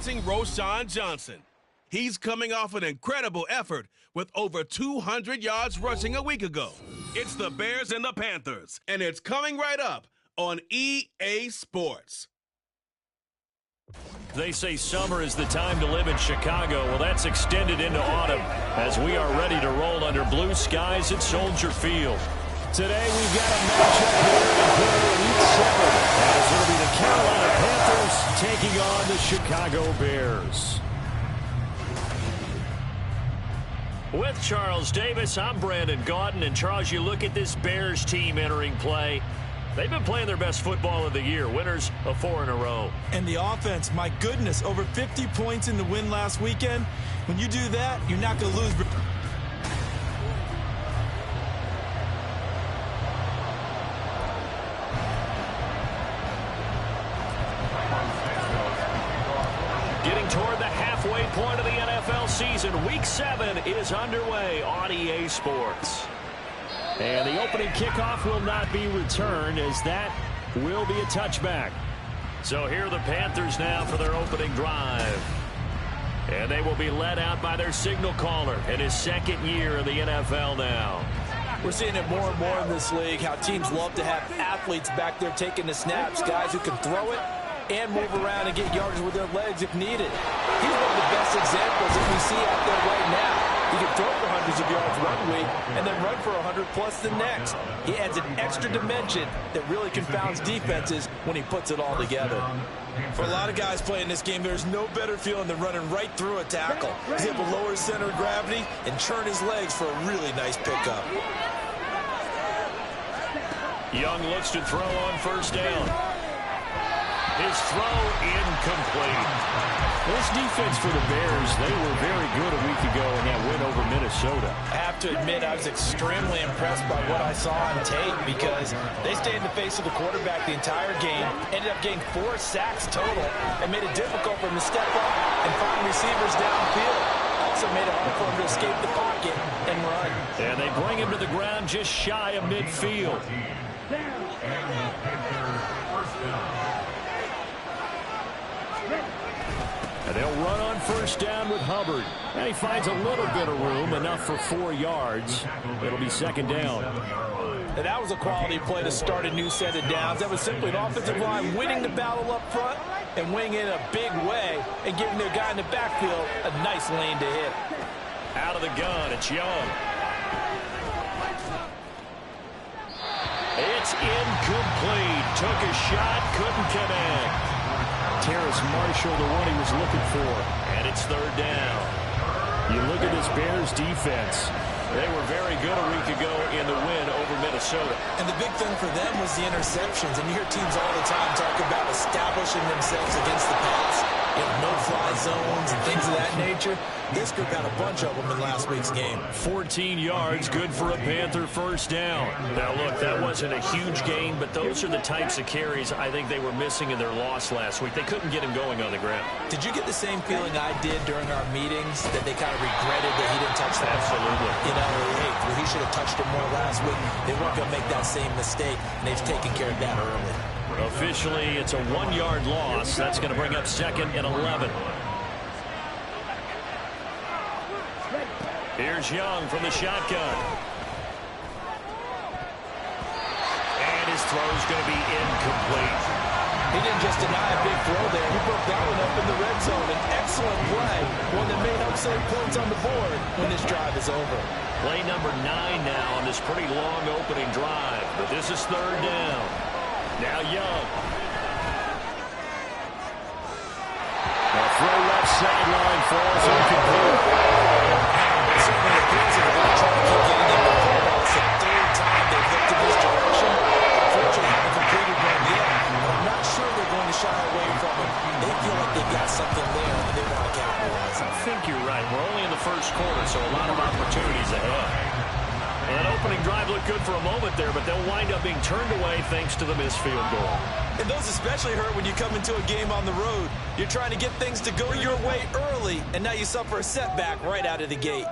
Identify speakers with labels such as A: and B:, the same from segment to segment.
A: watching Roschon Johnson. He's coming off an incredible effort with over 200 yards rushing a week ago. It's the Bears and the Panthers, and it's coming right up on EA Sports.
B: They say summer is the time to live in Chicago. Well, that's extended into autumn as we are ready to roll under blue skies at Soldier Field. Today we've got a matchup here in Week 7 as it'll be the Carolina Panthers taking on the Chicago Bears. With Charles Davis, I'm Brandon Gaudin. And Charles, you look at this Bears team entering play. They've been playing their best football of the year, winners of 4 in a row.
C: And the offense, my goodness, over 50 points in the win last weekend. When you do that, you're not going to lose.
B: Getting toward the halfway point of the NFL season, Week 7 is underway on EA Sports. And the opening kickoff will not be returned as that will be a touchback. So here are the Panthers now for their opening drive. And they will be led out by their signal caller in his second year in the NFL now.
C: We're seeing it more and more in this league, how teams love to have athletes back there taking the snaps, guys who can throw it and move around and get yards with their legs if needed. He's one of the best examples that we see out there right now. He can throw for hundreds of yards one week and then run for 100+ the next. He adds an extra dimension that really confounds defenses when he puts it all together. For a lot of guys playing this game, there's no better feeling than running right through a tackle. He's able to lower his center of gravity and churn his legs for a really nice pickup.
B: Young looks to throw on first down. His throw incomplete. This defense for the Bears, they were very good a week ago in that win over Minnesota.
C: I have to admit, I was extremely impressed by what I saw on tape because they stayed in the face of the quarterback the entire game, ended up getting 4 sacks total, and made it difficult for him to step up and find receivers downfield. Also made it hard for him to escape the pocket and run.
B: And they bring him to the ground just shy of midfield. And they'll run on first down with Hubbard. And he finds a little bit of room, enough for 4 yards. It'll be second down.
C: And that was a quality play to start a new set of downs. That was simply an offensive line winning the battle up front and winning in a big way and giving their guy in the backfield a nice lane to hit.
B: Out of the gun, it's Young. It's incomplete. Took a shot, couldn't connect. Terrace Marshall, the one he was looking for. And it's third down. You look at this Bears defense. They were very good a week ago in the win over Minnesota.
C: And the big thing for them was the interceptions. And you hear teams all the time talk about establishing themselves against the pass. You know, no-fly zones and things of that nature. This group had a bunch of them in last week's game.
B: 14 yards, good for a Panther first down. Now, look, that wasn't a huge gain, but those are the types of carries I think they were missing in their loss last week. They couldn't get him going on the ground.
C: Did you get the same feeling I did during our meetings, that they kind of regretted that he didn't touch that?
B: Absolutely.
C: You know, hey, well, he should have touched it more last week. They weren't going to make that same mistake, and they've taken care of that early.
B: Officially, it's a 1-yard loss. That's going to bring up second and 11. Here's Young from the shotgun. And his throw's going to be incomplete.
C: He didn't just deny a big throw there. He broke that one up in the red zone. An excellent play, one that may help save points on the board when this drive is over.
B: Play number 9 now on this pretty long opening drive. But this is third down. Now Young. A throw left sideline falls incomplete.
C: It certainly appears that they're going to try to keep getting him the ball. It's the 3rd time they've looked in this direction. Unfortunately, haven't completed one yet. But I'm not sure they're going to shy away from him. They feel like they've got something there and they want to capitalize on it.
B: I think you're right. We're only in the first quarter, so a lot of opportunities ahead. That opening drive looked good for a moment there, but they'll wind up being turned away thanks to the missed field goal.
C: And those especially hurt when you come into a game on the road. You're trying to get things to go your way early, and now you suffer a setback right out of the gate.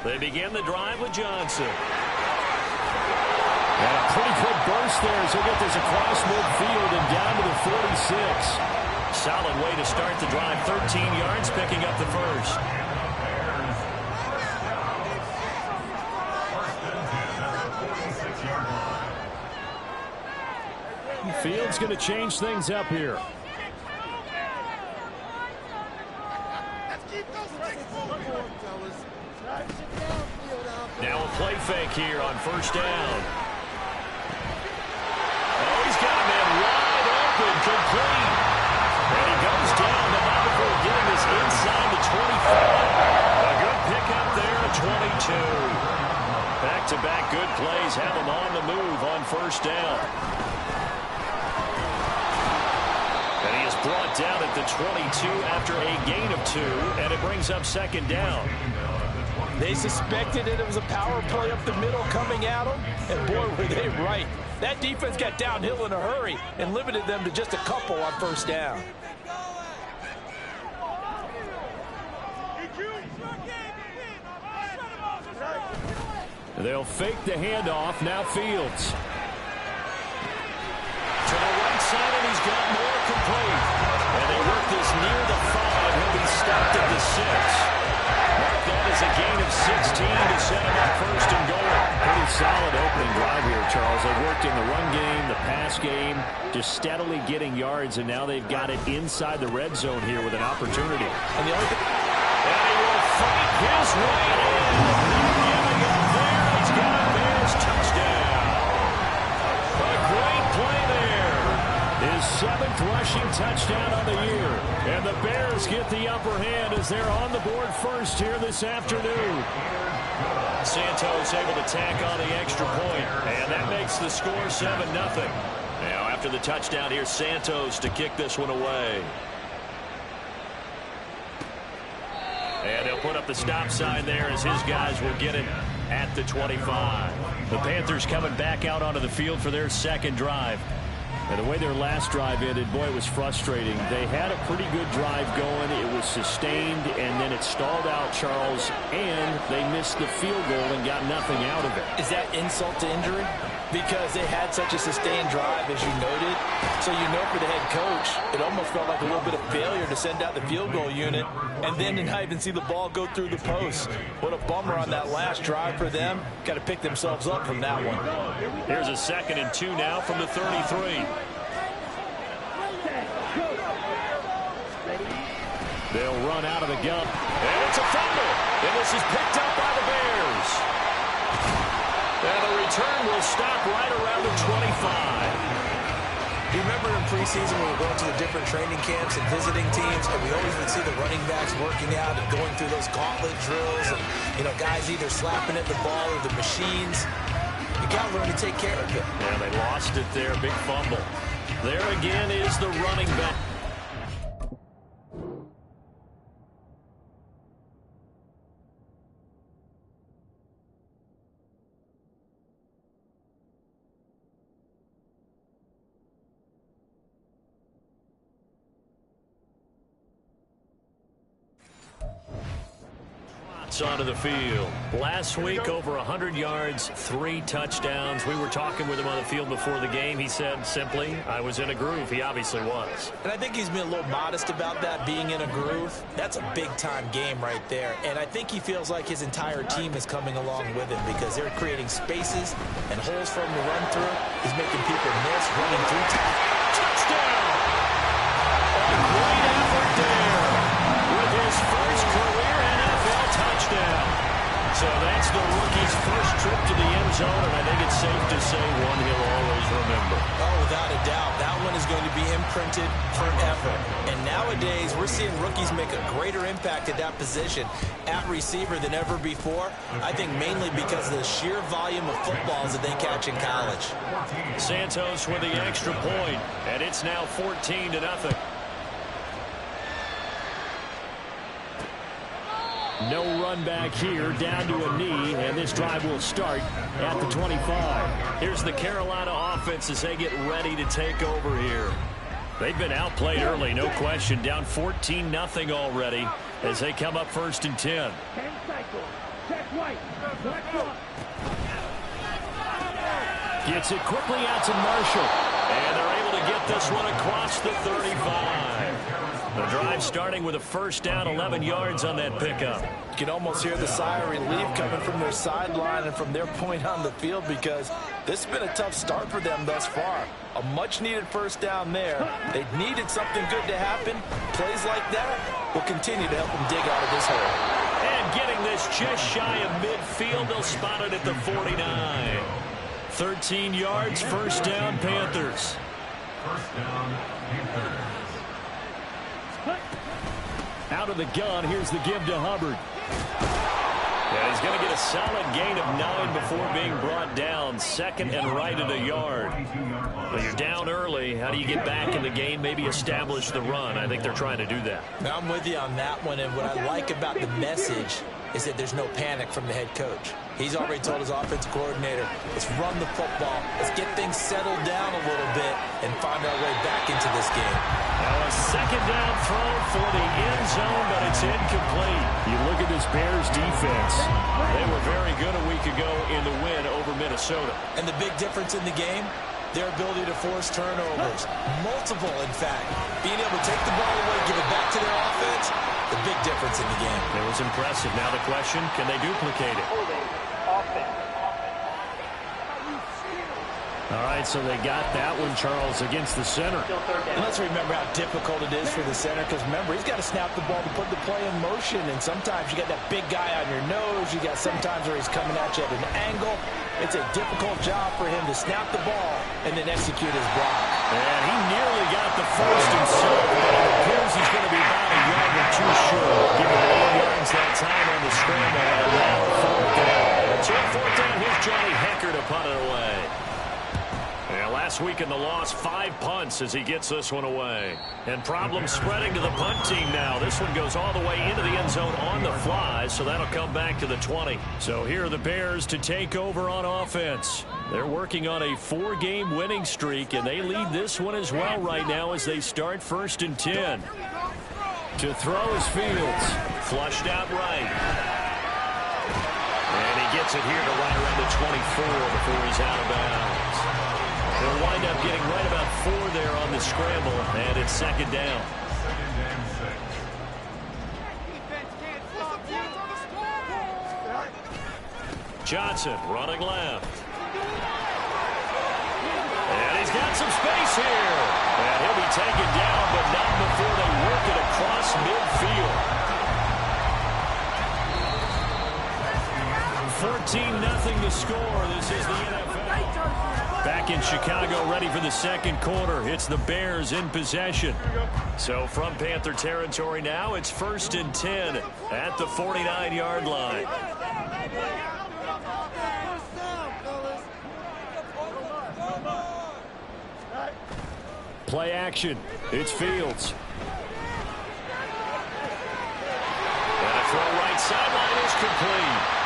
B: They begin the drive with Johnson. And a pretty good burst there as he'll get this across midfield and down to the 46. Solid way to start the drive. 13 yards, picking up the first. Field's going to change things up here. Now a play fake here on first down. Oh, he's got a man wide open, complete. And he goes down, but not before getting this inside the 25. A good pickup there at 22. Back-to-back good plays have him on the move on first down. And he is brought down at the 22 after a gain of 2, and it brings up second down.
C: They suspected it was a power play up the middle coming at them, and boy, were they right. That defense got downhill in a hurry and limited them to just a couple on first down.
B: They'll fake the handoff. Now Fields. To the right side, and he's got more complete. And they work this near the 5. He'll be stopped at the 6. Mark that as a gain of 16 to set him up first and goal. Pretty solid opening drive here, Charles. They worked in the run game, the pass game, just steadily getting yards, and now they've got it inside the red zone here with an opportunity.
C: And the only thing...
B: And he will fight his way in. Giving up there. He's got a Bears touchdown. A great play there. His 7th rushing touchdown on the year. And the Bears get the upper hand as they're on the board first here this afternoon. Santos able to tack on the extra point, and that makes the score 7-0. Now after the touchdown, here's Santos to kick this one away. And he'll put up the stop sign there as his guys will get it at the 25. The Panthers coming back out onto the field for their second drive. And the way their last drive ended, boy, it was frustrating. They had a pretty good drive going. It was sustained, and then it stalled out, Charles, and they missed the field goal and got nothing out of it.
C: Is that insult to injury? Because they had such a sustained drive, as you noted. So you know for the head coach, it almost felt like a little bit of failure to send out the field goal unit and then to not even see the ball go through the post. What a bummer on that last drive for them. Got to pick themselves up from that one.
B: Here's a 2nd and 2 now from the 33. They'll run out of the gun. And it's a fumble. And this is picked up by the Bears. And the return will stop right around the 25.
C: You remember in preseason when we were going to the different training camps and visiting teams, and we always would see the running backs working out and going through those gauntlet drills, and, you know, guys either slapping at the ball or the machines. You got to learn to take care of it.
B: Yeah, they lost it there. Big fumble. There again is the running back. Onto the field. Last week, over 100 yards, 3 touchdowns. We were talking with him on the field before the game. He said simply, I was in a groove. He obviously was.
C: And I think he's been a little modest about that, being in a groove. That's a big-time game right there. And I think he feels like his entire team is coming along with him because they're creating spaces and holes for him to run through. He's making people miss, running through.
B: Touchdown! A great effort there with his first career NFL touchdown. So that's the rookie's first trip to the end zone, and I think it's safe to say one he'll always remember.
C: Oh, without a doubt. That one is going to be imprinted forever. And nowadays, we're seeing rookies make a greater impact at that position at receiver than ever before. I think mainly because of the sheer volume of footballs that they catch in college.
B: Santos with the extra point, and it's now 14-0. No run back here, down to a knee, and this drive will start at the 25. Here's the Carolina offense as they get ready to take over here. They've been outplayed early, no question, down 14-0 already as they come up 1st and 10.
D: 10 cycles. Check right.
B: Gets it quickly out to Marshall. And they're able to get this one across the 35. The drive starting with a first down, 11 yards on that pickup.
C: You can almost hear the sigh of relief coming from their sideline and from their point on the field, because this has been a tough start for them thus far. A much-needed first down there. They needed something good to happen. Plays like that will continue to help them dig out of this hole.
B: And getting this just shy of midfield, they'll spot it at the 49. 13 yards, first down, Panthers.
D: First down, Panthers.
B: Out of the gun, here's the give to Hubbard. And he's going to get a solid gain of 9 before being brought down. Second and right at a yard. Well, you're down early. How do you get back in the game? Maybe establish the run. I think they're trying to do that.
C: Now, I'm with you on that one, and what I like about the message is that there's no panic from the head coach. He's already told his offensive coordinator, let's run the football, let's get things settled down a little bit and find our way back into this game.
B: Now a second down throw for the end zone, but it's incomplete. You look at this Bears defense. They were very good a week ago in the win over Minnesota.
C: And the big difference in the game, their ability to force turnovers. Multiple, in fact. Being able to take the ball away, give it back to their offense, the big difference in the game.
B: It was impressive. Now the question, can they duplicate it? All right, so they got that one, Charles, against the center.
C: And let's remember how difficult it is for the center, because remember, he's got to snap the ball to put the play in motion, and sometimes you got that big guy on your nose. You got sometimes where he's coming at you at an angle. It's a difficult job for him to snap the ball and then execute his block.
B: And he nearly got the first himself, but it appears he's going to be about a yard or two short. Given 8 yards that time on the scramble, and now fourth down. So on fourth down, here's Johnny Hecker to punt it away. Yeah, last week in the loss, 5 punts as he gets this one away. And problems spreading to the punt team now. This one goes all the way into the end zone on the fly, so that'll come back to the 20. So here are the Bears to take over on offense. They're working on a 4-game winning streak, and they lead this one as well right now as they start first and 10. To throw is Fields. Flushed out right. And he gets it here to right around the 24 before he's out of bounds. They'll wind up getting right about 4 there on the scramble, and it's second down. Johnson running left. And he's got some space here. And he'll be taken down, but not before they work it across midfield. 14-0 the score. This is the NFL. Back in Chicago, ready for the second quarter. It's the Bears in possession. So from Panther territory now, it's first and 10 at the 49-yard line. Play action. It's Fields. And a throw right sideline is complete.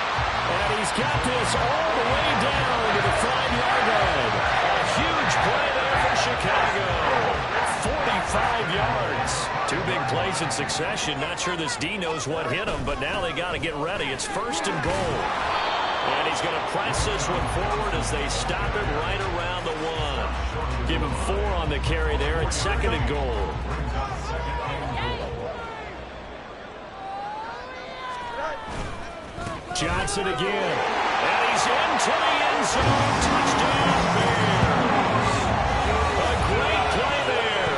B: And he's got this all the way down to the 5-yard line. A huge play there for Chicago. 45 yards. 2 big plays in succession. Not sure this D knows what hit him, but now they got to get ready. It's first and goal. And he's going to press this one forward as they stop it right around the 1. Give him 4 on the carry there. It's second and goal. Johnson again. And he's into the end zone. Touchdown, Bears. A great play there.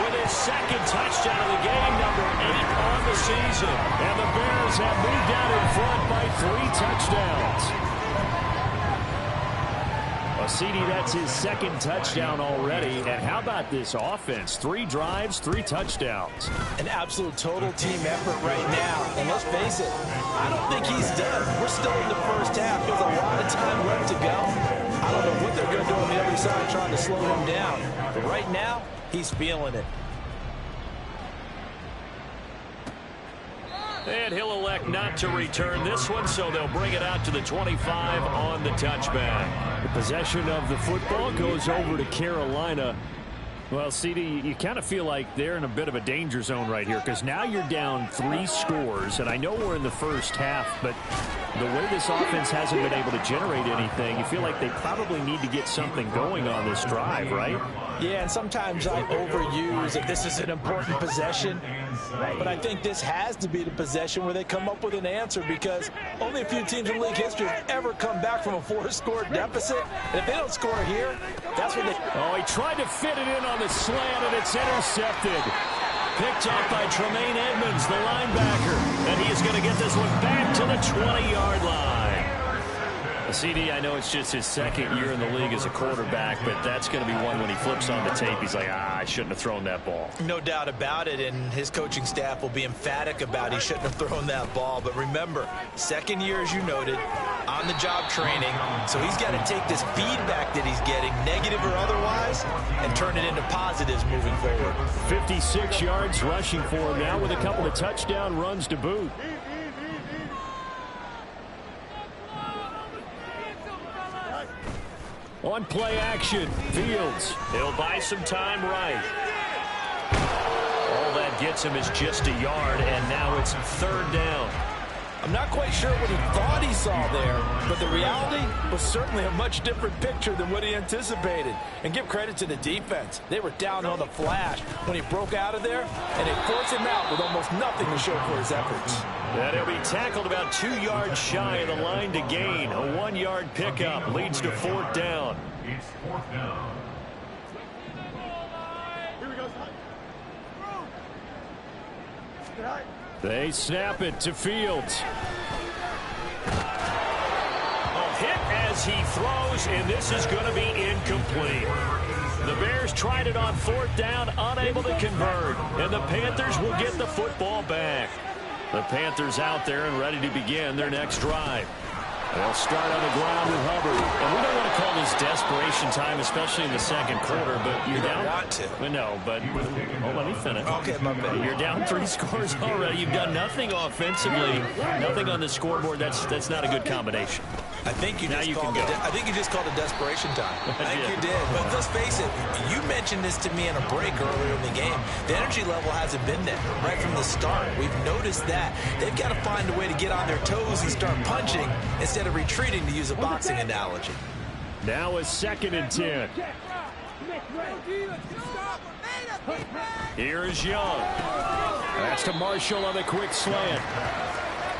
B: With his second touchdown of the game, number 8 on the season. And the Bears have moved out in front by 3 touchdowns. CD, that's his second touchdown already. And how about this offense? 3 drives, 3 touchdowns.
C: An absolute total team effort right now. And let's face it, I don't think he's done. We're still in the first half. There's a lot of time left to go. I don't know what they're going to do on the other side trying to slow him down. But right now, he's feeling it.
B: And he'll elect not to return this one, so they'll bring it out to the 25 on the touchback. The possession of the football goes over to Carolina. Well, CD, you kind of feel like they're in a bit of a danger zone right here because now you're down 3 scores, and I know we're in the first half, but the way this offense hasn't been able to generate anything, you feel like they probably need to get something going on this drive, right?
C: Yeah, and sometimes I overuse that this is an important possession, but I think this has to be the possession where they come up with an answer because only a few teams in league history have ever come back from a 4-score deficit, and if they don't score here, that's when they...
B: Oh, he tried to fit it in on the slant, and it's intercepted. Picked up by Tremaine Edmonds, the linebacker, and he is going to get this one back to the 20-yard line. CD, I know it's just his second year in the league as a quarterback, but that's going to be one when he flips on the tape, he's like, I shouldn't have thrown that ball.
C: No doubt about it, and his coaching staff will be emphatic about he shouldn't have thrown that ball. But remember, second year, as you noted, on-the-job training, so he's got to take this feedback that he's getting, negative or otherwise, and turn it into positives moving forward.
B: 56 yards rushing for him now with a couple of touchdown runs to boot. On play action, Fields. He'll buy some time right. All that gets him is just a yard, and now it's 3rd down.
C: I'm not quite sure what he thought he saw there, but the reality was certainly a much different picture than what he anticipated. And give credit to the defense. They were down on the flash when he broke out of there, and they forced him out with almost nothing to show for his efforts.
B: And he'll be tackled about 2 yards shy of the line to gain. A 1-yard pickup leads to 4th down.
D: It's 4th down.
B: They snap it to Fields. A hit as he throws, and this is going to be incomplete. The Bears tried it on 4th down, unable to convert, and the Panthers will get the football back. The Panthers out there and ready to begin their next drive. They'll start on the ground with Hubbard. And we don't want to call this desperation time, especially in the second quarter, but you're down.
C: Want to.
B: No, but let me finish.
C: Okay, my bad.
B: You're down 3 scores already. You've done nothing offensively, nothing on the scoreboard. That's not a good combination.
C: I think you just called it desperation time. I think you did. But let's face it, you mentioned this to me in a break earlier in the game. The energy level hasn't been there right from the start. We've noticed that. They've got to find a way to get on their toes and start punching instead of retreating, to use a boxing analogy.
B: Now a 2nd and 10. Here is Young. That's to Marshall on the quick slant.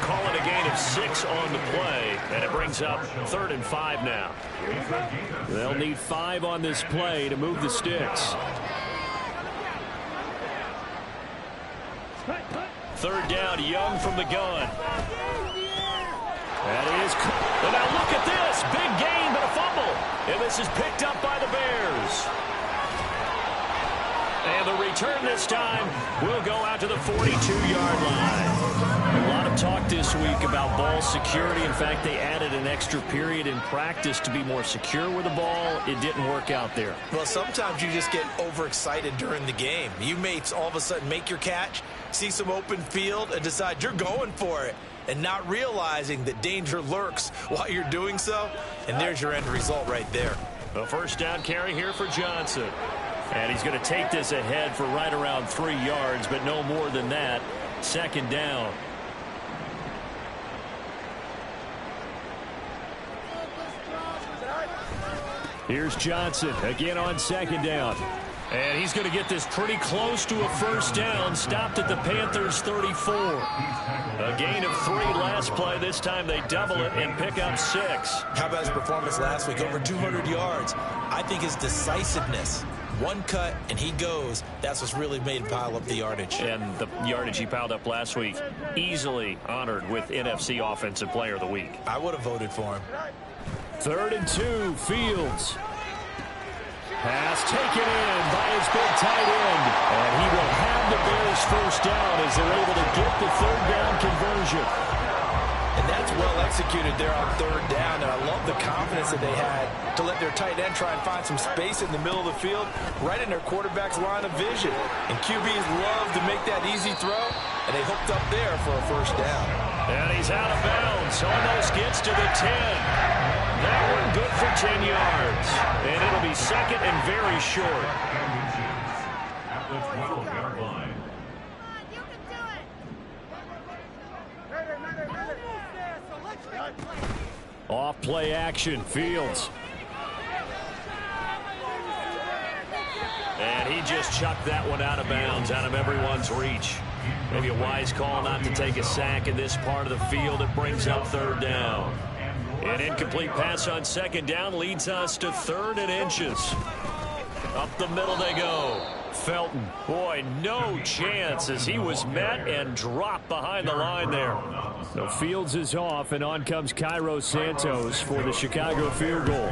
B: Call it a gain of 6 on the play, and it brings up 3rd and 5 now. They'll need 5 on this play to move the sticks. 3rd down, Young from the gun. That is, and now look at this, big gain but a fumble, and this is picked up by the Bears. And the return this time will go out to the 42-yard line. A lot of talk this week about ball security. In fact, they added an extra period in practice to be more secure with the ball. It didn't work out there.
C: Well, sometimes you just get overexcited during the game. You may all of a sudden make your catch, see some open field, and decide you're going for it, and not realizing that danger lurks while you're doing so. And there's your end result right there.
B: A 1st down carry here for Johnson. And he's going to take this ahead for right around 3 yards, but no more than that. 2nd down. Here's Johnson again on 2nd down. And he's going to get this pretty close to a 1st down. Stopped at the Panthers' 34. A gain of 3 last play. This time they double it and pick up 6.
C: How about his performance last week? Over 200 yards. I think his decisiveness. One cut, and he goes. That's what's really made him pile up the yardage.
B: And the yardage he piled up last week, easily honored with NFC Offensive Player of the Week.
C: I would have voted for him.
B: 3rd and 2, Fields. Pass taken in by his big tight end. And he will have the Bears 1st down as they're able to get the 3rd down conversion.
C: And that's well executed there on 3rd down. And I love the confidence that they had to let their tight end try and find some space in the middle of the field, right in their quarterback's line of vision. And QBs love to make that easy throw, and they hooked up there for a 1st down.
B: And he's out of bounds. Almost gets to the 10. That one good for 10 yards. And it'll be 2nd and very short.
D: at the 12-yard line.
B: Off play action, Fields. And he just chucked that one out of bounds, out of everyone's reach. Maybe a wise call not to take a sack in this part of the field. It brings up third down. An incomplete pass on second down leads us to 3rd and inches. Up the middle they go. Felton, boy, no chance as he was met and dropped behind the line there. So Fields is off, and on comes Cairo Santos for the Chicago field goal.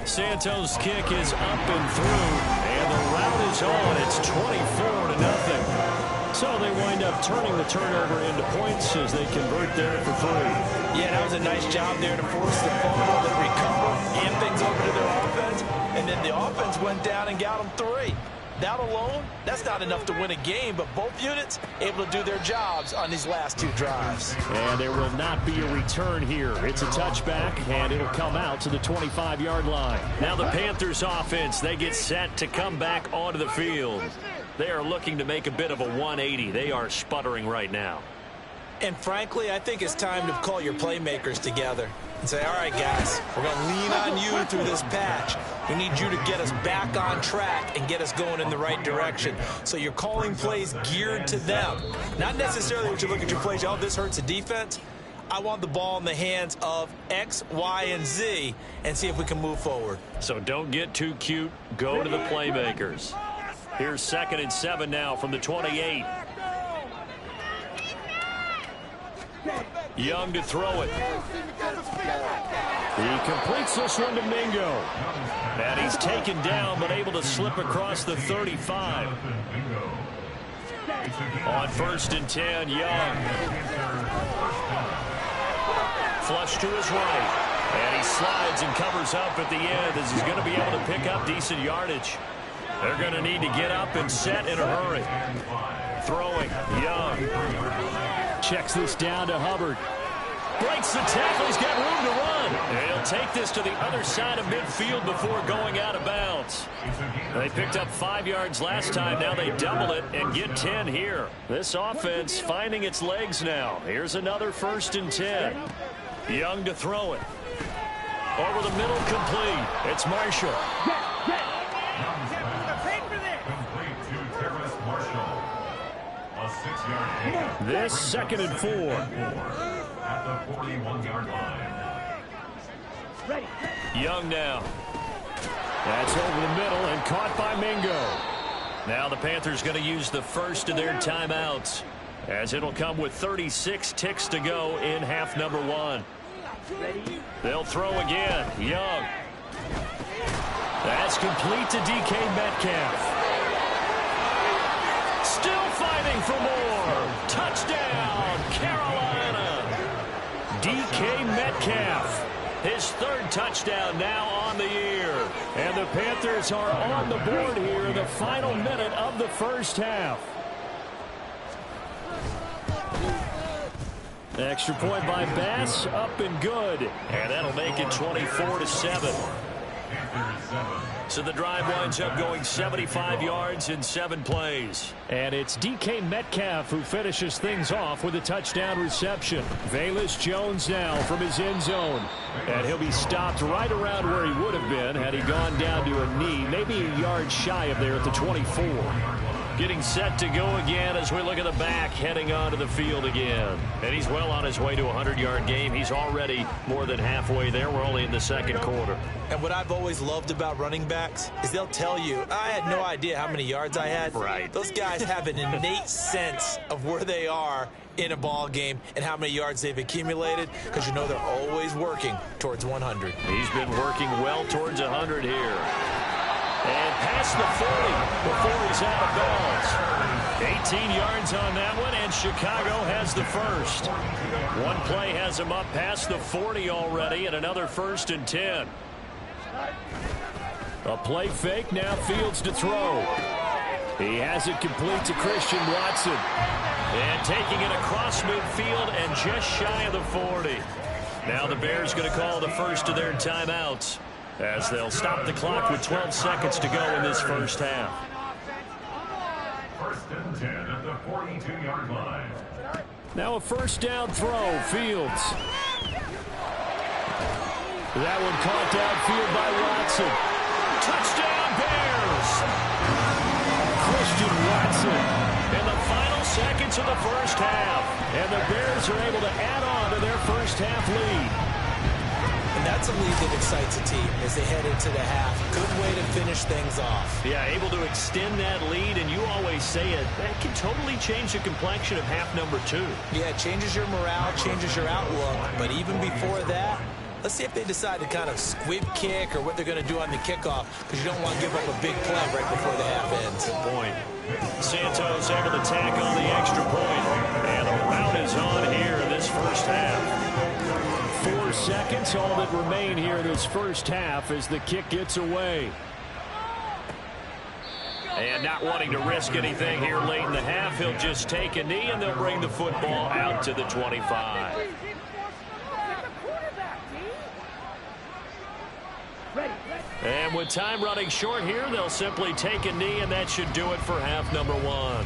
B: Santos' kick is up and through, and the route is on. It's 24-0. So they wind up turning the turnover into points as they convert there for 3.
C: Yeah, that was a nice job there to force the fumble, then recover, hand things over to their offense, and then the offense went down and got them 3. That alone, that's not enough to win a game, but both units able to do their jobs on these last 2 drives.
B: And there will not be a return here. It's a touchback, and it'll come out to the 25-yard line. Now the Panthers offense, they get set to come back onto the field. They are looking to make a bit of a 180. They are sputtering right now.
C: And frankly, I think it's time to call your playmakers together and say, all right, guys, we're going to lean on you through this patch. We need you to get us back on track and get us going in the right direction. So you're calling plays geared to them. Not necessarily what you look at your plays, oh, this hurts the defense. I want the ball in the hands of X, Y, and Z and see if we can move forward.
B: So don't get too cute. Go to the playmakers. Here's 2nd and 7 now from the 28. Young to throw it. He completes this one to Mingo. And he's taken down but able to slip across the 35. On 1st and 10, Young. Flush to his right. And he slides and covers up at the end as he's going to be able to pick up decent yardage. They're going to need to get up and set in a hurry. Throwing, Young. Checks this down to Hubbard. Breaks the tackle. He's got room to run. And he'll take this to the other side of midfield before going out of bounds. They picked up 5 yards last time. Now they double it and get 10 here. This offense finding its legs now. Here's another 1st and 10. Young to throw it. Over the middle, complete. It's Marshall. This 2nd and 4.
D: At the 41-yard line.
B: Young now. That's over the middle and caught by Mingo. Now the Panthers going to use the first of their timeouts as it'll come with 36 ticks to go in half number 1. They'll throw again. Young. That's complete to DK Metcalf. Still fighting for more. Touchdown, Carolina. DK Metcalf. His 3rd touchdown now on the year. And the Panthers are on the board here in the final minute of the first half. Extra point by Bass, up and good. And that'll make it 24-7. So the drive winds up going 75 yards in 7 plays. And it's DK Metcalf who finishes things off with a touchdown reception. Velus Jones now from his end zone. And he'll be stopped right around where he would have been had he gone down to a knee, maybe a yard shy of there at the 24. Getting set to go again as we look at the back, heading onto the field again. And he's well on his way to a 100-yard game. He's already more than halfway there. We're only in the 2nd quarter.
C: And what I've always loved about running backs is they'll tell you, I had no idea how many yards I had.
B: Right.
C: Those guys have an innate sense of where they are in a ball game and how many yards they've accumulated because you know they're always working towards 100.
B: He's been working well towards 100 here. And past the 40 before he's out of bounds. 18 yards on that one, and Chicago has the first. One play has him up past the 40 already, and another 1st and 10. A play fake, now Fields to throw. He has it complete to Christian Watson. And taking it across midfield and just shy of the 40. Now the Bears going to call the first of their timeouts, as they'll stop the clock with 12 seconds to go in this first half.
D: First and 10 at the 42-yard line.
B: Now a first down throw, Fields. That one caught downfield by Watson. Touchdown Bears! Christian Watson in the final seconds of the first half. And the Bears are able to add on to their first half lead.
C: And that's a lead that excites a team as they head into the half. Good way to finish things off.
B: Yeah, able to extend that lead, and you always say it, that can totally change the complexion of half number 2.
C: Yeah, it changes your morale, changes your outlook. But even before that, let's see if they decide to kind of squib kick or what they're going to do on the kickoff, because you don't want to give up a big play right before the half ends.
B: Good point. Santos able to tack on the extra point, and the route is on here in this first half. 4 seconds, all that remain here in this first half as the kick gets away. And not wanting to risk anything here late in the half, he'll just take a knee, and they'll bring the football out to the 25. And with time running short here, they'll simply take a knee, and that should do it for half number 1.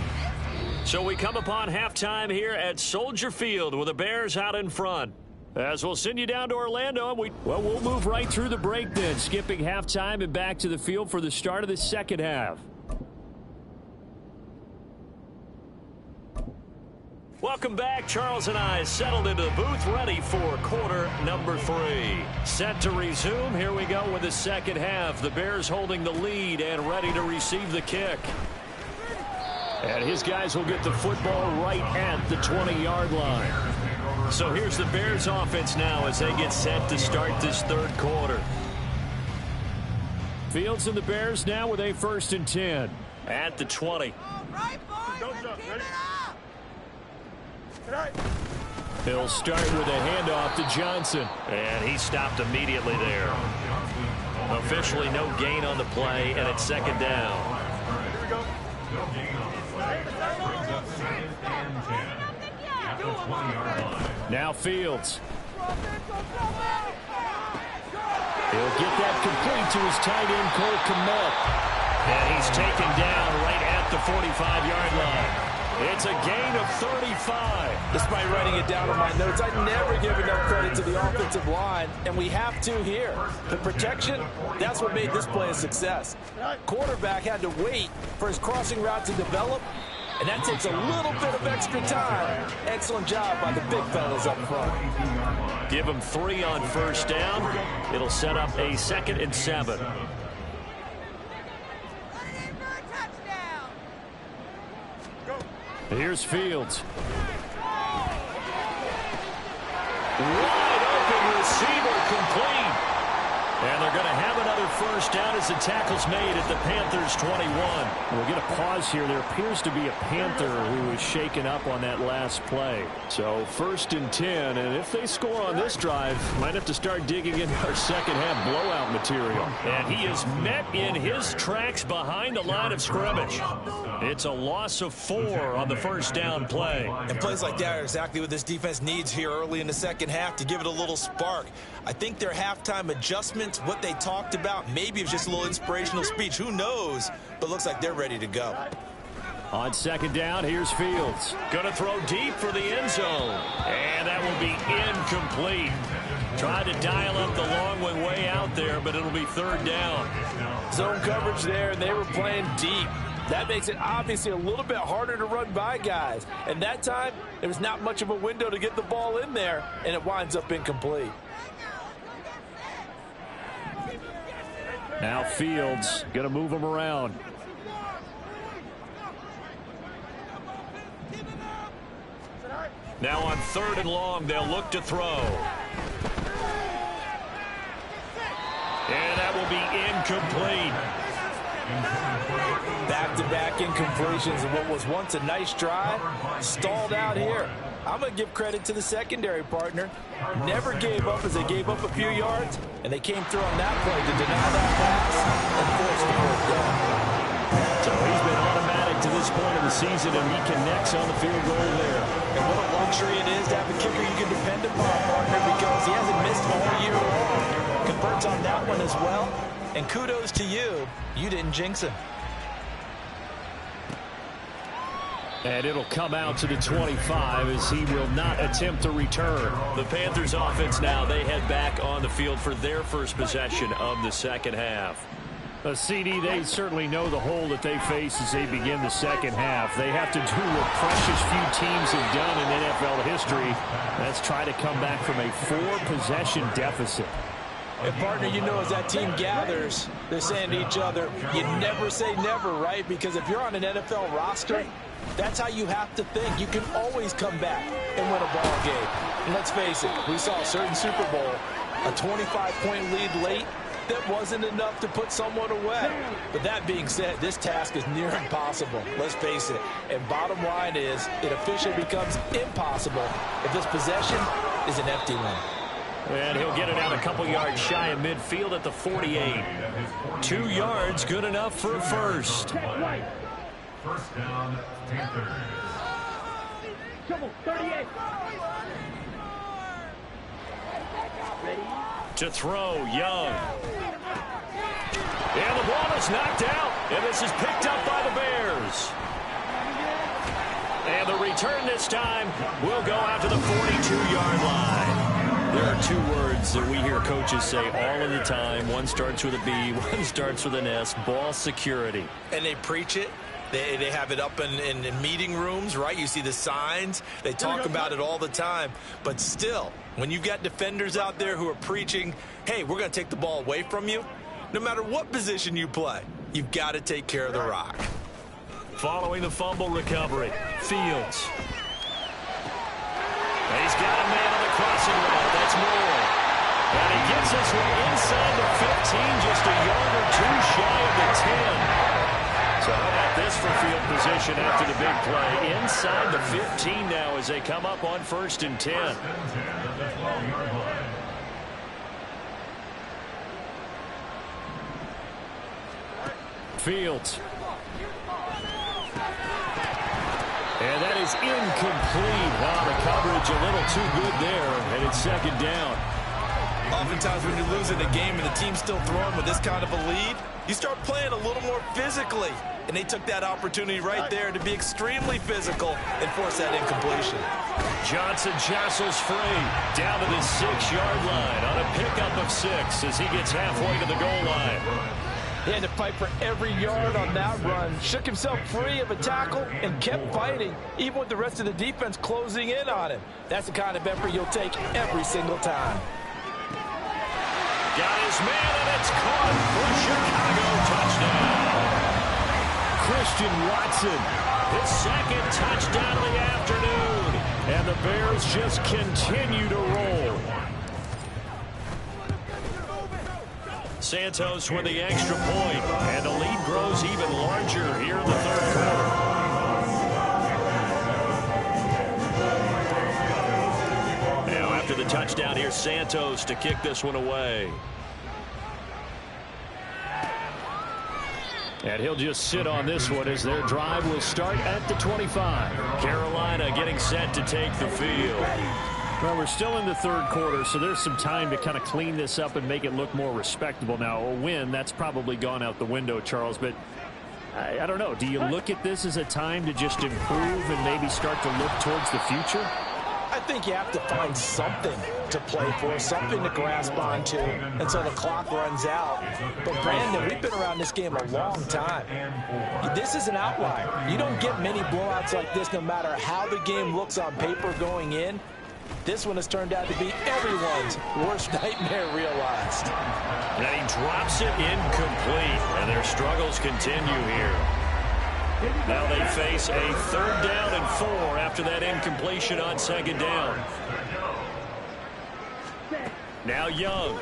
B: So we come upon halftime here at Soldier Field with the Bears out in front. As we'll send you down to Orlando, and we'll move right through the break then, skipping halftime and back to the field for the start of the second half. Welcome back. Charles and I settled into the booth, ready for quarter number 3. Set to resume. Here we go with the second half. The Bears holding the lead and ready to receive the kick. And his guys will get the football right at the 20-yard line. So here's the Bears offense now as they get set to start this third quarter. Fields and the Bears now with a 1st and 10 at the 20.
E: All right, boys, let's keep it up.
B: He'll start with a handoff to Johnson. And he stopped immediately there. Officially no gain on the play, and it's second down.
D: Here we go. No gain on the play. Brings up 2nd and 10 at the 20-yard line.
B: Now Fields. He'll get that complete to his tight end, Cole Kmet. And he's taken down right at the 45-yard line. It's a gain of 35.
C: Despite writing it down on my notes, I never give enough credit to the offensive line, and we have to here. The protection, that's what made this play a success. Quarterback had to wait for his crossing route to develop, and that takes a little bit of extra time. Excellent job by the big fellas up front.
B: Give him 3 on first down. It'll set up a 2nd and 7. Here's Fields. Wide open receiver complete. And they're going to have another first down as the tackle's made at the Panthers' 21. We'll get a pause here. There appears to be a Panther who was shaken up on that last play. So 1st and 10, and if they score on this drive, might have to start digging in our second half blowout material. And he is met in his tracks behind the line of scrimmage. It's a loss of 4 on the first down play.
C: And plays like that are exactly what this defense needs here early in the second half to give it a little spark. I think their halftime adjustments, what they talked about, maybe it was just a little inspirational speech. Who knows? But looks like they're ready to go.
B: On second down, here's Fields. Going to throw deep for the end zone. And that will be incomplete. Tried to dial up the long one way out there, but it'll be 3rd down.
C: Zone coverage there, and they were playing deep. That makes it obviously a little bit harder to run by guys. And that time, there was not much of a window to get the ball in there, and it winds up incomplete.
B: Now Fields going to move him around. Now on 3rd and long, they'll look to throw. And that will be incomplete.
C: Back-to-back incompletions of what was once a nice drive, stalled out here. I'm going to give credit to the secondary partner. Never gave up as they gave up a few yards, and they came through on that play to deny that pass and force the fourth down.
B: So he's been automatic to this point of the season, and he connects on the field goal there.
C: And what a luxury it is to have a kicker you can depend upon, partner, because he hasn't missed all year long. Converts on that one as well, and kudos to you. You didn't jinx him.
B: And it'll come out to the 25 as he will not attempt to return. The Panthers offense now, they head back on the field for their first possession of the second half. CD, they certainly know the hole that they face as they begin the second half. They have to do what precious few teams have done in NFL history. That's try to come back from a 4-possession deficit.
C: And partner, you know, as that team gathers, they're saying to each other, you never say never, right? Because if you're on an NFL roster, that's how you have to think. You can always come back and win a ball game. And let's face it, we saw a certain Super Bowl, a 25-point lead late, that wasn't enough to put someone away. But that being said, this task is near impossible. Let's face it. And bottom line is, it officially becomes impossible if this possession is an empty one.
B: And he'll get it out a couple yards shy of midfield at the 48. 2 yards, good enough for a first.
D: First down, Panthers.
E: Come on, 38.
B: To throw, Young. And the ball is knocked out, and this is picked up by the Bears. And the return this time will go out to the 42-yard line. There are 2 words that we hear coaches say all of the time. One starts with a B, one starts with an S, ball security.
C: And they preach it. They have it up in meeting rooms, right? You see the signs. They talk about it all the time. But still, when you've got defenders out there who are preaching, hey, we're going to take the ball away from you, no matter what position you play, you've got to take care of the rock.
B: Following the fumble recovery, Fields. He's got a man on the crossing route. That's Moore. And he gets his way inside the 15, just a yard or 2 shy of the 10. So how about this for field position after the big play? Inside the 15 now as they come up on 1st and 10. Fields. And that is incomplete. Wow, the coverage a little too good there, and it's 2nd down.
C: Oftentimes when you're losing a game and the team's still throwing with this kind of a lead, you start playing a little more physically. And they took that opportunity right there to be extremely physical and force that incompletion.
B: Johnson jostles free down to the 6-yard line on a pickup of 6 as he gets halfway to the goal line.
C: He had to fight for every yard on that run. Shook himself free of a tackle and kept fighting, even with the rest of the defense closing in on him. That's the kind of effort you'll take every single time.
B: Got his man, and it's caught for Chicago. Touchdown. Christian Watson, his 2nd touchdown of the afternoon. And the Bears just continue to roll. Santos with the extra point, and the lead grows even larger here in the 3rd quarter. Now after the touchdown, here's Santos to kick this one away. And he'll just sit on this one as their drive will start at the 25. Carolina getting set to take the field. Well, we're still in the 3rd quarter, so there's some time to kind of clean this up and make it look more respectable. Now, a win, that's probably gone out the window, Charles, but I don't know. Do you look at this as a time to just improve and maybe start to look towards the future?
C: I think you have to find something to play for, something to grasp onto until the clock runs out. But, Brandon, we've been around this game a long time. This is an outlier. You don't get many blowouts like this no matter how the game looks on paper going in. This one has turned out to be everyone's worst nightmare realized.
B: And he drops it incomplete, and their struggles continue here. Now they face a 3rd down and 4 after that incompletion on 2nd down. Now Young.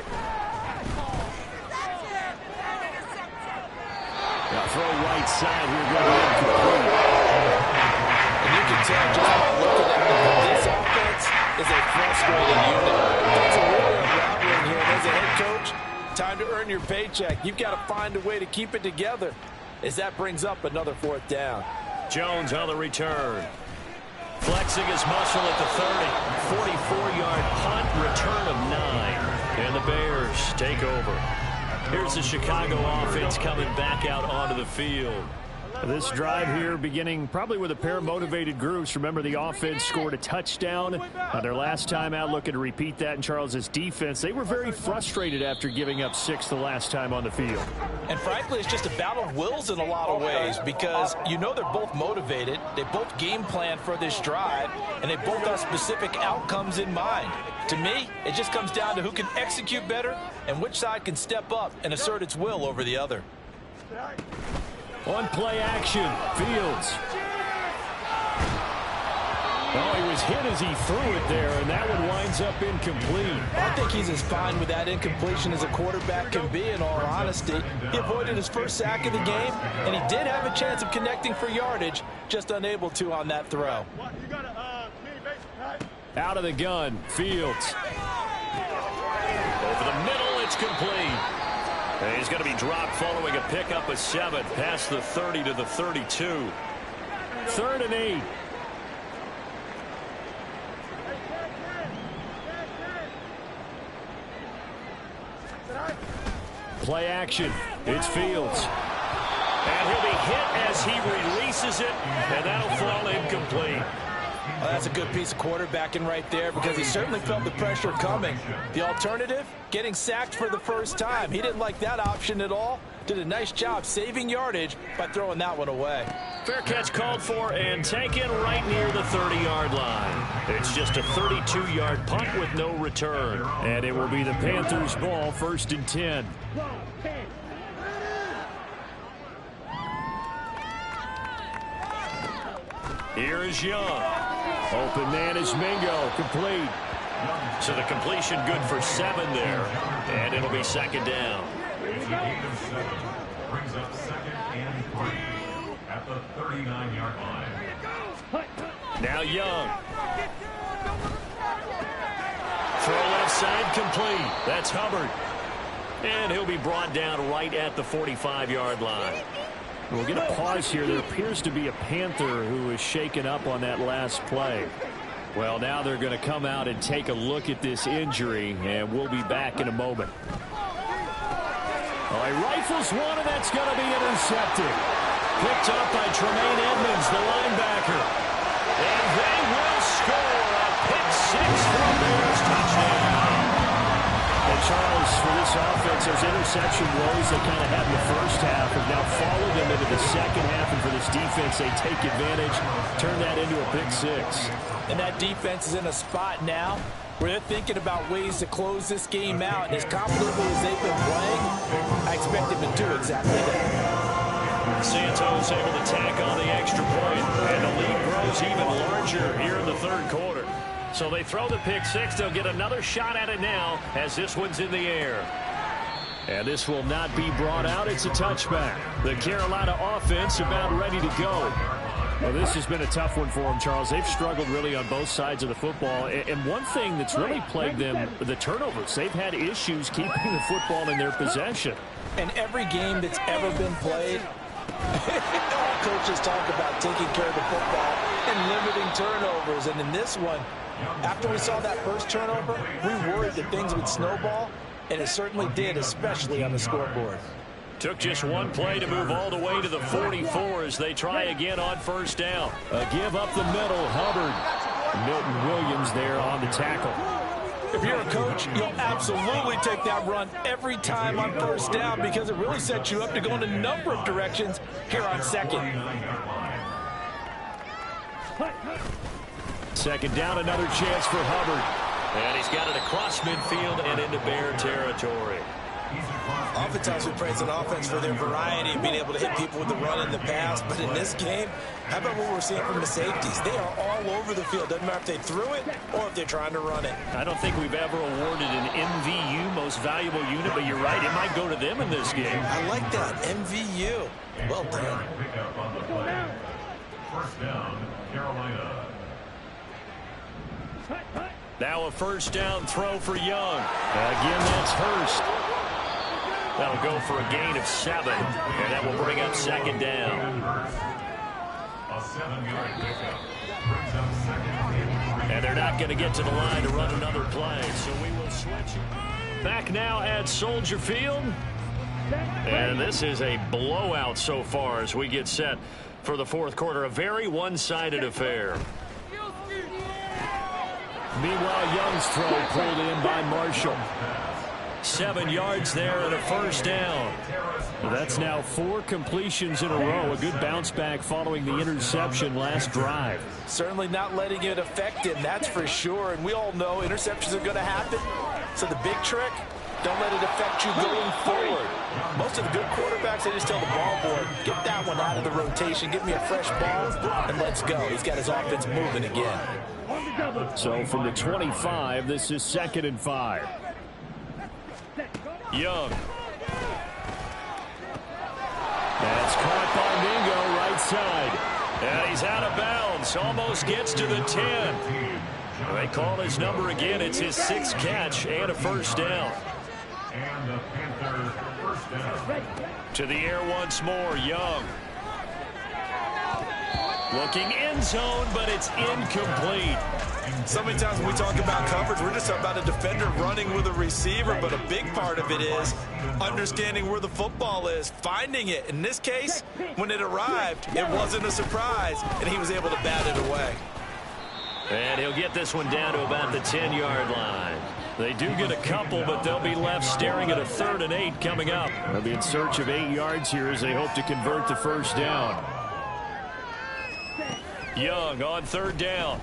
B: Now throw right side here, going to incomplete.
C: And you can tell just by looking at them, this offense is a frustrated unit. That's really unraveling here. And as a head coach, time to earn your paycheck. You've got to find a way to keep it together as that brings up another 4th down.
B: Jones on the return. Flexing his muscle at the 30. 44-yard punt, return of 9. And the Bears take over. Here's the Chicago offense coming back out onto the field. This drive here beginning probably with a pair of motivated groups. Remember, the offense scored a touchdown their last time out. Looking to repeat that in Charles's defense. They were very frustrated after giving up 6 the last time on the field.
C: And frankly, it's just a battle of wills in a lot of ways because you know they're both motivated. They both game plan for this drive, and they both have specific outcomes in mind. To me, it just comes down to who can execute better and which side can step up and assert its will over the other.
B: On play action, Fields. Oh, he was hit as he threw it there, and that one winds up incomplete.
C: I think he's as fine with that incompletion as a quarterback can be, in all honesty. He avoided his first sack of the game, and he did have a chance of connecting for yardage, just unable to on that throw.
B: Out of the gun, Fields. Over the middle, it's complete. And he's going to be dropped following a pickup of 7 past the 30 to the 32. 3rd and 8. Play action. It's Fields. And he'll be hit as he releases it, and that'll fall incomplete.
C: Well, that's a good piece of quarterbacking right there because he certainly felt the pressure coming. The alternative, getting sacked for the first time. He didn't like that option at all. Did a nice job saving yardage by throwing that one away.
B: Fair catch called for and taken right near the 30-yard line. It's just a 32-yard punt with no return. And it will be the Panthers' ball, 1st and 10. Here is Young. Open man is Mingo. Complete. So the completion good for 7 there. And it'll be 2nd down.
D: Brings up 2nd and 3 at the 39-yard line.
B: Now Young. Throw left side complete. That's Hubbard. And he'll be brought down right at the 45-yard line. We'll get a pause here. There appears to be a Panther who is shaken up on that last play. Well, now they're going to come out and take a look at this injury, and we'll be back in a moment. Oh, he rifles one, and that's going to be intercepted. Picked up by Tremaine Edmonds, the linebacker. And they will score a pick 6 for a Bears touchdown. And Charles, for this offense, those interception woes they kind of had in the first half have now followed them into the second half. And for this defense, they take advantage, turn that into a pick 6.
C: And that defense is in a spot now where they're thinking about ways to close this game out. And as confidently as they've been playing, I expect them to do exactly that.
B: Santos able to tack on the extra point. And the lead grows even larger here in the 3rd quarter. So they throw the pick 6. They'll get another shot at it now as this one's in the air. And this will not be brought out. It's a touchback. The Carolina offense about ready to go. Well, this has been a tough one for them, Charles. They've struggled really on both sides of the football. And one thing that's really plagued them, the turnovers. They've had issues keeping the football in their possession.
C: And every game that's ever been played, all coaches talk about taking care of the football and limiting turnovers. And in this one, after we saw that first turnover, we worried that things would snowball, and it certainly did, especially on the scoreboard.
B: Took just one play to move all the way to the 44 as they try again on 1st down. A give up the middle, Hubbard. Milton Williams there on the tackle.
C: If you're a coach, you'll absolutely take that run every time on 1st down because it really sets you up to go in a number of directions here on 2nd.
B: 2nd down, another chance for Hubbard. And he's got it across midfield and into Bear territory.
C: Oftentimes we praise an offense for their variety of being able to hit people with the run and the pass, but in this game, how about what we're seeing from the safeties? They are all over the field. Doesn't matter if they threw it or if they're trying to run it.
B: I don't think we've ever awarded an MVU, most valuable unit, but you're right, it might go to them in this game.
C: I like that, MVU. Well done.
D: 1st down, Carolina.
B: Now a 1st down throw for Young. Again, that's Hurst. That'll go for a gain of 7, and that will bring up 2nd down.
D: A 7-yard pickup brings up 2nd.
B: And they're not going to get to the line to run another play, so we will switch. Back now at Soldier Field. And this is a blowout so far as we get set for the fourth quarter. A very one-sided affair. Meanwhile, Young's throw pulled in by Marshall. 7 yards there and a first down. That's now 4 completions in a row. A good bounce back following the interception last drive.
C: Certainly not letting it affect him, that's for sure. And we all know interceptions are going to happen. So the big trick, don't let it affect you going forward. Most of the good quarterbacks, they just tell the ball boy, get that one out of the rotation, give me a fresh ball, and let's go. He's got his offense moving again.
B: So from the 25, this is 2nd and 5. Young. That's caught by Mingo right side. And he's out of bounds. Almost gets to the 10. They call his number again. It's his 6th catch and a first down.
D: And the Panthers first down.
B: To the air once more, Young. Looking end zone, but it's incomplete.
C: So many times when we talk about coverage, we're just talking about a defender running with a receiver, but a big part of it is understanding where the football is, finding it. In this case, when it arrived, it wasn't a surprise, and he was able to bat it away.
B: And he'll get this one down to about the 10-yard line. They do get a couple, but they'll be left staring at a 3rd and 8 coming up. They'll be in search of 8 yards here as they hope to convert the first down. Young on 3rd down.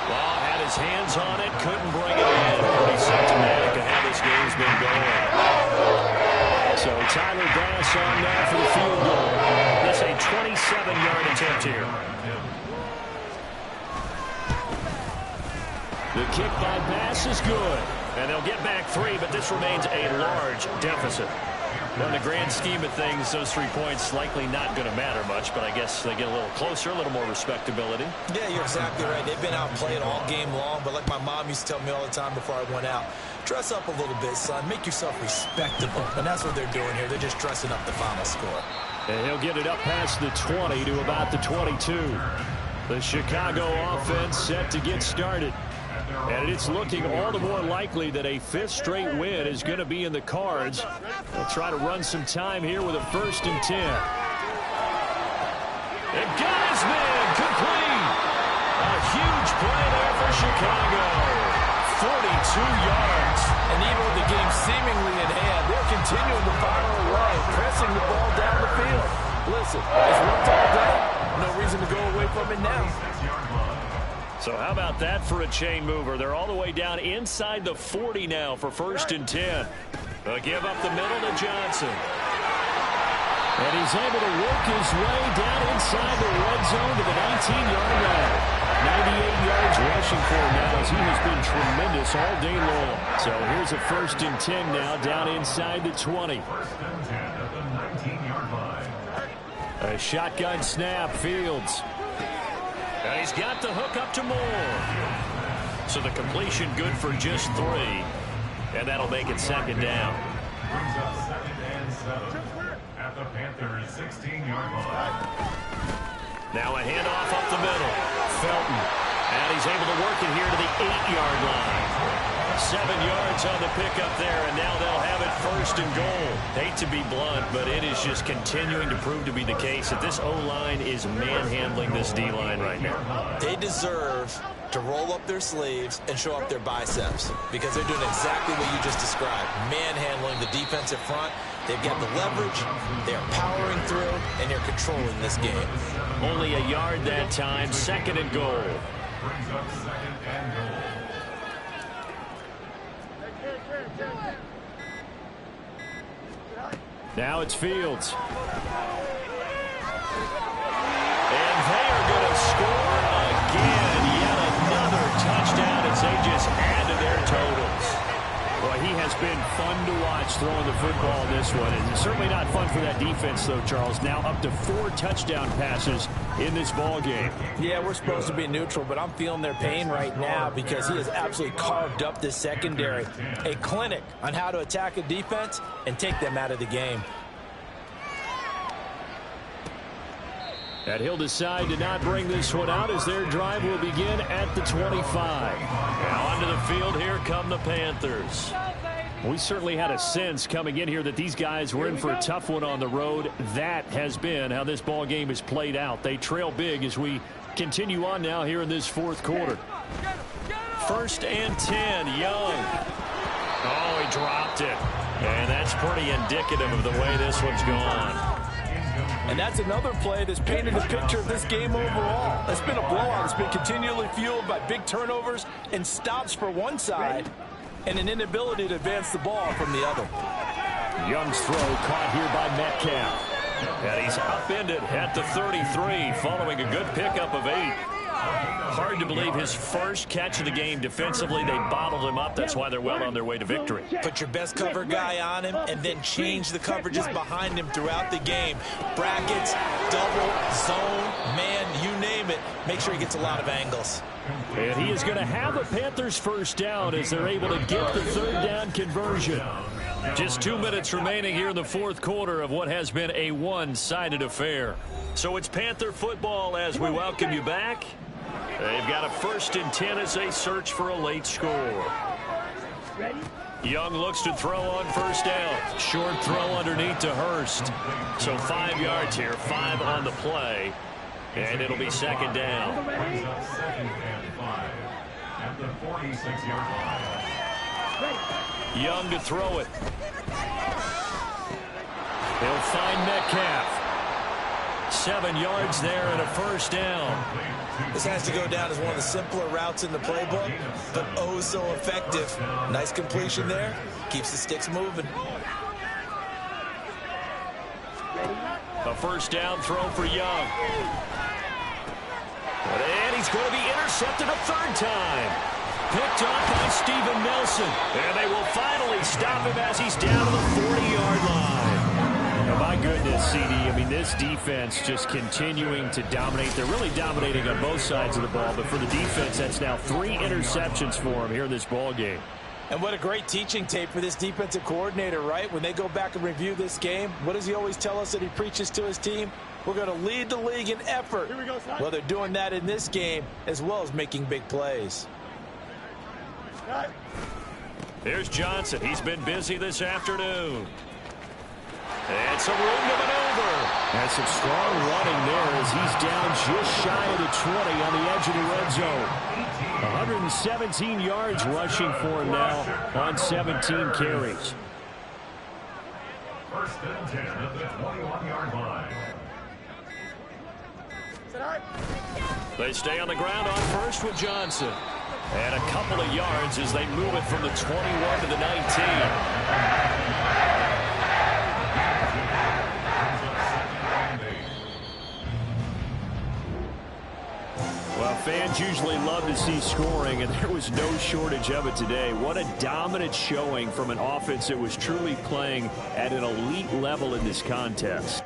B: Well, had his hands on it, couldn't bring it in. Pretty symptomatic of how this game's been going. So Tyler Bass on now for the field goal. That's a 27-yard attempt here. The kick by Bass is good. And they'll get back 3, but this remains a large deficit. Well, in the grand scheme of things, those 3 points likely not going to matter much, but I guess they get a little closer, a little more respectability.
C: Yeah, you're exactly right. They've been outplayed all game long, but like my mom used to tell me all the time before I went out, dress up a little bit, son. Make yourself respectable. And that's what they're doing here. They're just dressing up the final score.
B: And he'll get it up past the 20 to about the 22. The Chicago offense set to get started. And it's looking all the more likely that a 5th straight win is going to be in the cards. They'll try to run some time here with a 1st and 10. And got his man complete. A huge play there for Chicago. 42 yards.
C: And even with the game seemingly in hand, they're continuing to fire away, pressing the ball down the field. Listen, it's worked all day. No reason to go away from it now.
B: So how about that for a chain mover? They're all the way down inside the 40 now for 1st and 10. They'll give up the middle to Johnson. And he's able to work his way down inside the red zone to the 19-yard line. 98 yards rushing for him now as he has been tremendous all day long. So here's a 1st and 10 now down inside the 20.
D: 1st and 10 at the 19-yard line.
B: A shotgun snap, Fields. And he's got the hook up to Moore. So the completion good for just 3. And that'll make it 2nd down.
D: Brings up 2nd and 7 at the Panthers' 16-yard line.
B: Now a handoff up the middle. Felton. And he's able to work it here to the 8-yard line. 7 yards on the pickup there, and now they'll have it 1st and goal. Hate to be blunt, but it is just continuing to prove to be the case that this O-line is manhandling this D-line right now.
C: They deserve to roll up their sleeves and show up their biceps because they're doing exactly what you just described, manhandling the defensive front. They've got the leverage, they're powering through, and they're controlling this game.
B: Only a yard that time, 2nd and goal.
D: Brings up 2nd and goal.
B: Now it's Fields. And they are going to score again. Yet another touchdown as they just add to their totals. Boy, he has been fun to watch throwing the football in this one. And certainly not fun for that defense, though, Charles. Now up to 4 touchdown passes in this ball game.
C: Yeah, we're supposed to be neutral, but I'm feeling their pain right now because he has absolutely carved up this secondary. A clinic on how to attack a defense and take them out of the game.
B: And he'll decide to not bring this one out as their drive will begin at the 25. Now onto the field, here come the Panthers. We certainly had a sense coming in here that these guys were in for a tough one on the road. That has been how this ball game has played out. They trail big as we continue on now here in this fourth quarter. 1st and 10, Young. Oh, he dropped it. And that's pretty indicative of the way this one's gone.
C: And that's another play that's painted the picture of this game overall. It's been a blowout. It's been continually fueled by big turnovers and stops for one side and an inability to advance the ball from the other.
B: Young's throw caught here by Metcalf. And he's upended at the 33 following a good pickup of 8. Hard to believe his first catch of the game defensively. They bottled him up. That's why they're well on their way to victory.
C: Put your best cover guy on him and then change the coverages behind him throughout the game. Brackets, double, zone, man, you name it. Make sure he gets a lot of angles.
B: And he is going to have a Panthers first down as they're able to get the 3rd down conversion. Just 2 minutes remaining here in the fourth quarter of what has been a one-sided affair. So it's Panther football as we welcome you back. They've got a 1st and 10 as they search for a late score. Young looks to throw on 1st down. Short throw underneath to Hurst. So 5 yards here, 5 on the play. And it'll be 2nd down.
D: 2nd and 5 at the 46-yard line.
B: Young to throw it. He'll find Metcalf. 7 yards there and a 1st down.
C: This has to go down as one of the simpler routes in the playbook, but oh so effective. Nice completion there. Keeps the sticks moving.
B: A 1st down throw for Young. And he's going to be intercepted a 3rd time. Picked off by Steven Nelson. And they will finally stop him as he's down to the 40-yard line. Oh, my goodness, CD. I mean, this defense just continuing to dominate. They're really dominating on both sides of the ball. But for the defense, that's now 3 interceptions for him here in this ball game.
C: And what a great teaching tape for this defensive coordinator, right? When they go back and review this game, what does he always tell us that he preaches to his team? We're going to lead the league in effort. Well, they're doing that in this game as well as making big plays.
B: Here's Johnson. He's been busy this afternoon. And some room to maneuver. And some strong running there as he's down just shy of the 20 on the edge of the red zone. 117 yards rushing for him now on 17 carries.
D: 1st and 10 at the 21-yard line.
B: They stay on the ground on 1st with Johnson. And a couple of yards as they move it from the 21 to the 19. Well, fans usually love to see scoring, and there was no shortage of it today. What a dominant showing from an offense that was truly playing at an elite level in this contest.